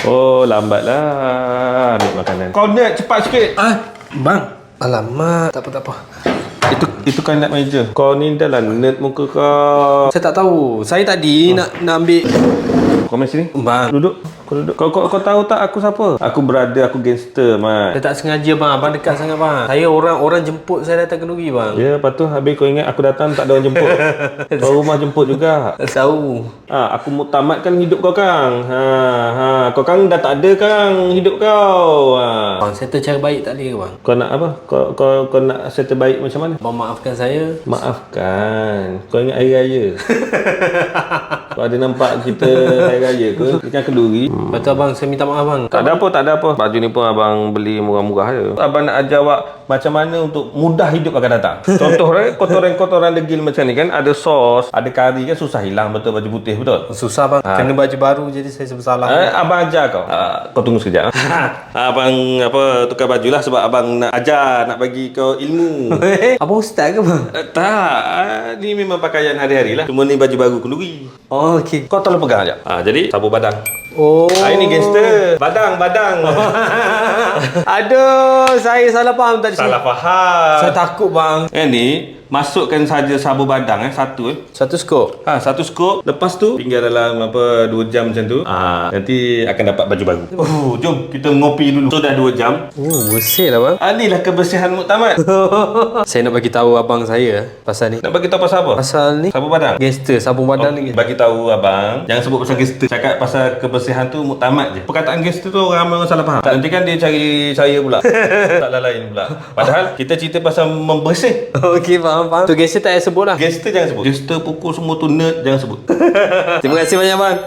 Oh, lambatlah ambil makanan. Kau net cepat sikit. Bang. Alamak, tak apa. Itu kan nak meja. Kau ni dah lah nerd muka kau. Saya tak tahu. Saya tadi nak ambil. Kau main sini. Bang. Duduk. Kau duduk. Kau tahu tak aku siapa? Aku brother, aku gangster, Mat. Saya tak sengaja bang. Abang dekat sangat bang. Saya orang jemput saya datang kenduri bang. Ya, lepas tu habis kau ingat aku datang tak ada orang jemput. Kau rumah jemput juga. Tahu. Aku mau tamatkan hidup kau, Kang. Kau Kang dah tak ada, Kang, hidup kau. Bang, settle cara baik tak boleh ke bang? Kau nak apa? Kau nak settle baik macam mana? Bang maafkan saya. Maafkan. Kau ingat hari raya? Kau ada nampak kita hari raya ke? Kita kenduri. Lepas tu abang, saya minta maaf bang. Tak ada apa. Baju ni pun abang beli murah-murah je. Abang nak ajar awak macam mana untuk mudah hidup akan datang. Contoh kotoran-kotoran degil macam ni kan, ada sos, ada kari kan, susah hilang betul baju putih, betul? Susah bang. Kena baju baru jadi saya bersalah. Abang ajar kau. Kau tunggu sekejap. Abang tukar baju lah sebab abang nak ajar, nak bagi kau ilmu. Abang ustaz ke bang? Tak, ni memang pakaian hari-hari lah. Cuma ni baju baru kenduri. Oh, okey. Kau tolong pegang sekejap. Jadi sabu badang. Oh. Ini gangster. Badang. Aduh, saya salah faham tadi. Salah faham. Saya takut bang. Ni masukkan saja sabu badang satu. Satu skop. Satu skop. Lepas tu tinggal dalam 2 jam macam tu. Nanti akan dapat baju baru. Jom kita ngopi dulu. So dah 2 jam. Bersih lah bang. Inilah kebersihan muktamad. Saya nak bagi tahu abang saya pasal ni. Nak bagi tahu pasal apa? Pasal ni Sabu badang. gangster, sabun badan ni. Bagi tahu abang, jangan sebut pasal gangster. Cakap pasal kebersihan tu muktamad je. Perkataan gangster tu ramai orang salah faham. Nanti kan dia cari saya pula. Tak lain pula. Padahal kita cerita pasal membersih. Okey, faham. Tu gangster tak payah sebut lah. Gangster jangan sebut. Gangster pukul semua tu nerd jangan sebut. Terima kasih banyak bang.